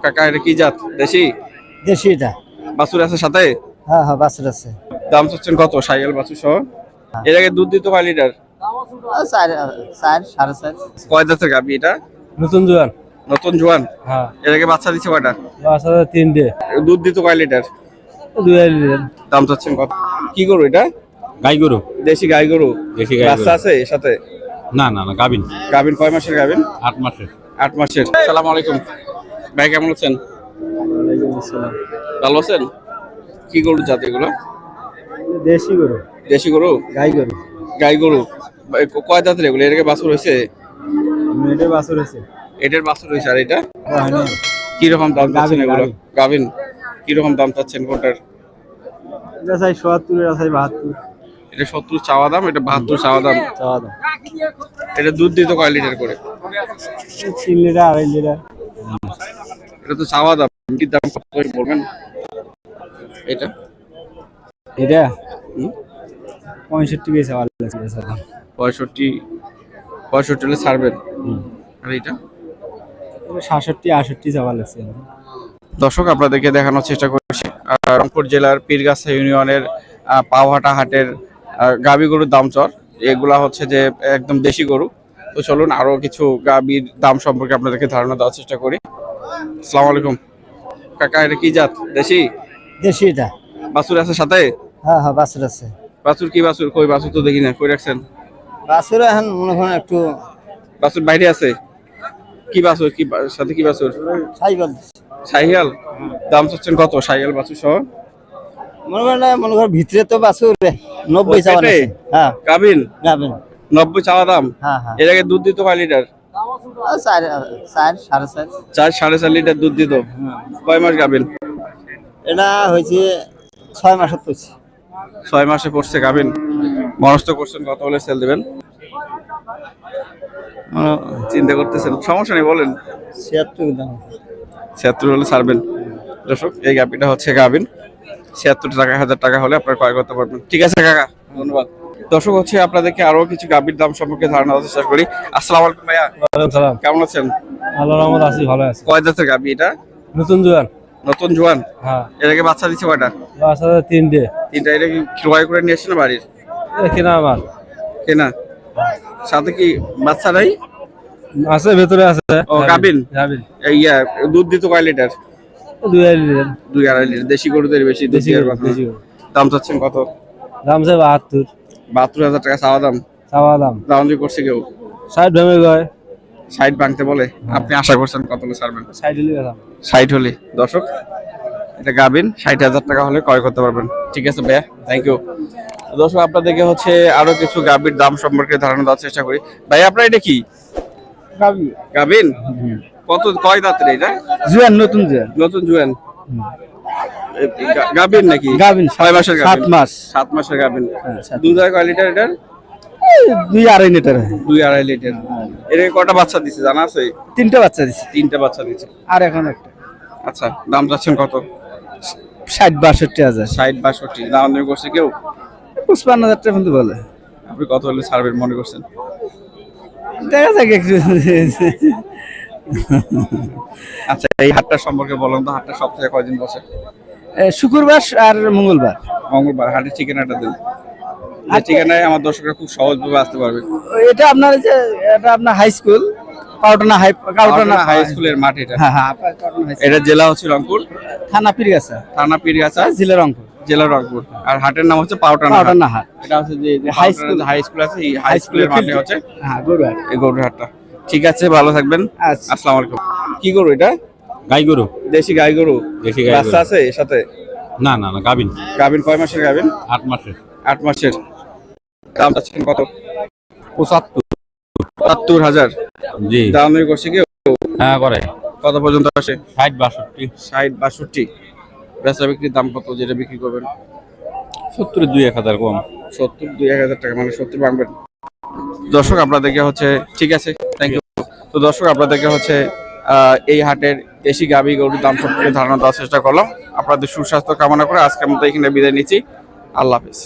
কাকা এটা কি জাত? দেশি? দেশি এটা। বাছুর আছে সাথে? হ্যাঁ হ্যাঁ, বাছুর আছে। দাম চাচ্ছেন কত সাইকেল বাছুর সহ? এর আগে দুধ দিত কয় লিটার? চার চার সাড়ে চার। কয় দাঁতের গাভী এটা? নতুন জোয়ান। নতুন জোয়ান? হ্যাঁ, এর আগে বাচ্চা দিচ্ছে কয়টা? বাচ্চা তিনটে। দুধ দিত কয় লিটার? 2 লিটার। দাম চাচ্ছেন কত? কি গরু এটা? গাই গরু। দেশি গাই গরু? দেশি গাই বাচ্চা গরু। আছে এর সাথে? না না না, গাবিন। গাভিন কয় মাসের গাভিন? 8 মাসের। 8 মাসের। আসসালামু আলাইকুম ভাই, কেমন আছেন? ভালো আছেন? কি গরু জাত এগুলো? দেশি গরু। দেশি গরু? গাই গরু। গাই গরু। কয় দাঁতের এগুলো? এর আগে বাছুর হয়েছে? এটা বাছুর আছে। এটার বাছুর হয়েছে। আর এটা হয়নি। কি রকম দাম চাচ্ছেন গাভীন, এগুলো? গাভিন। কি রকম দাম চাচ্ছেন কোনটার? এটা চাই ৭৭, এটা চাই ৭২। এটা 70 চাওয়া দাম, এটা 72 চাওয়া দাম। চাওয়া দাম। এটা দুধ দিত কয় লিটার করে? 3 লিটার 2.5 লিটার। এটা তো চাওয়া দাম। কি দাম কত বলবেন এটা? এটা হুম? 65 বেচা ভালো লাগছে। 65 হলে ছাড়বেন। আর এটা 67 68 চাওয়া লাগছে। দর্শক আপনাদেরকে দেখানোর চেষ্টা করছি রংপুর জেলার পীরগাছা ইউনিয়নের পাওহাটা হাটের গাভী গরুর দাম চর। এগুলা হচ্ছে যে একদম দেশি গরু। তো চলুন আরো কিছু গাভীর দাম সম্পর্কে আপনাদেরকে ধারণা দেওয়ার চেষ্টা করি। আসসালামু আলাইকুম কাকা, এটা কি জাত? দেশি? দেশি এটা। বাছুর আছে সাথে? হ্যাঁ হ্যাঁ, বাছুর আছে। বাছুর কি বাছুর? কই বাছুর তো দেখি না, কই রাখছেন? বাছুর এখন মনে করেন একটু বাছুর বাইরে আছে? কি বাছুর? কি সাথে কি বাছুর? সাইকেল। শাহিয়াল? দাম চাচ্ছেন কত শাহিয়াল বাছুর সহ? মনে করেন ভিতরে তো বাছুর 90 চাওয়া পেটে? লাগছে। হ্যাঁ, গাভিন? গাবেন। 90 চাওয়া দাম। হ্যাঁ হ্যাঁ, এর আগে দুধ দিত কয় লিটার? 4 4 সাড়ে 4। 4-4.5 লিটার দুধ দিত। কয় মাস গাভিন? এটা হয়েছে 6 মাসের তো। 6 মাসে পড়ছে গাভিন। মনস্থ করছেন কত হলে সেল দিবেন? চিন্তা করতেছেন? সমস্যা নেই, বলেন। 76 দাম। 76 হলে ছাড়বেন। দর্শক এই গাভিটা হচ্ছে গাভিন। 76,000 টাকা হলে আপনারা ক্রয় করতে পারবেন। ঠিক আছে কাকা, ধন্যবাদ। দর্শক হচ্ছে আপনাদেরকে আরো কিছু গাভির দাম সম্পর্কে ধারণা দেওয়ার চেষ্টা করি। আসসালামু আলাইকুম ভাইয়া, ওয়ালাইকুম সালাম। কেমন আছেন? আল্লাহর রহমত আছি, ভালো আছি। কয় দাঁতের গাভি এটা? নতুন জোয়ান। নতুন জোয়ান? হ্যাঁ, এর আগে বাচ্চা দিচ্ছে কয়টা? বাচ্চা তিনটে। তিনটা। এটা কি ক্রয় করে নিয়ে আসছেন বাড়ির? এটা কেনা আমার। কেনা? সাথে কি বাচ্চা নাই? আছে, ভেতরে আছে। ও গাভিন? গাবিন। ইয়া দুধ দিত কয় লিটার? 2.5 লিটার। 2-2.5 লিটার। দেশি গরুদের বেশি দুধ দেশি দেওয়ার গরু, কথা। দেশি গরু। দাম চাচ্ছেন কত? দাম চাই 72। 72,000 টাকা চাওয়া দাম। চাওয়া দাম দাম দিয়ে করছে কেউ? 60 ভেঙে গয়। 60 ভাঙতে বলে। আপনি আশা করছেন কত হলে ছাড়বেন? 60 হলে দাম। 60 হলে। দর্শক এটা গাবিন, 60,000 টাকা হলে ক্রয় করতে পারবেন। ঠিক আছে ভাইয়া, থ্যাংক ইউ। দর্শক আপনাদেরকে হচ্ছে আরো কিছু গাবির দাম সম্পর্কে ধারণা দেওয়ার চেষ্টা করি। ভাই আপনার এটা কি গাবি। গাবিন? কত কয় দাঁতের এটা? জোয়ান, নতুন জোয়ান। নতুন জুয়ান? গাবিন নাকি? গাবিন। 6 মাসের গাবিন? 7 মাস। 7 মাসের গাবিন। হ্যাঁ, 7। দুধ হয় কয় লিটার এটার? 2.5 লিটার। 2-2.5 লিটার। এর কয়টা বাচ্চা দিছে জানা আছে? 3টে বাচ্চা দিছে। 3টা বাচ্চা দিছে। আর এখন একটা। আচ্ছা, দাম চাচ্ছেন কত? 60-62 হাজার। 60-62। দাম দর করছে কেউ? 55,000 টাকা পর্যন্ত বলে। আপনি কত হলে ছাড়বেন মনে করছেন? দেখা যাক একটু। আচ্ছা, এই হাটটা সম্পর্কে বলুন তো, হাটটা সপ্তাহে কয়দিন বসে? শুক্রবার আর মঙ্গলবার। মঙ্গলবার। হাটের ঠিকানাটা দিন। এই ঠিকানায় আমার দর্শকরা খুব সহজভাবে আসতে পারবে। এটা আপনার যে এটা আপনার হাই স্কুল, কাউটানা হাই স্কুলের মাঠ এটা। হ্যাঁ হ্যাঁ, কাউটানা হাই স্কুল। এটা জেলা হচ্ছে রংপুর, থানা পীরগাছা, থানা পীরগাছা, জেলা রংপুর। জেলা রংপুর। আর হাটের নাম হচ্ছে পাউটানা হাট। কাউটানা হাট। এটা হচ্ছে যে হাই স্কুল। হাই স্কুল আছে, এই হাই স্কুলের মাঠে হচ্ছে হ্যাঁ, গরুহাট। এই গরুর হাটটা। ঠিক আছে, ভালো থাকবেন। আচ্ছা। আসসালামু আলাইকুম। কি গরু এটা? গাই গরু। দেশি গাই গরু? দেশি গাই বাচ্চা গরু। আছে এর সাথে? না না না, গাবিন। গাভিন কয় মাসের গাভিন? 8 মাসের। 8 মাসের। দাম চাচ্ছেন কত? 75। 72,000। জি। দাম দর করছে কেউ? হ্যাঁ করে। কত পর্যন্ত আসে? 60-62। 60-62। বেচা বিক্রির দাম কত যেটা বিক্রি করবেন? 70 2-1000 কম। 70-1,000 টাকা, মানে 70 ভাঙবেন। দর্শক আপনাদেরকে হচ্ছে, ঠিক আছে, থ্যাংক ইউ। তো দর্শক আপনাদেরকে হচ্ছে এই হাটের দেশি গাভী গরুর দাম সম্পর্কে ধারণা দেওয়ার চেষ্টা করলাম। আপনাদের সুস্বাস্থ্য কামনা করে আজকের মতো এখানে বিদায় নিচ্ছি। আল্লাহ হাফেজ।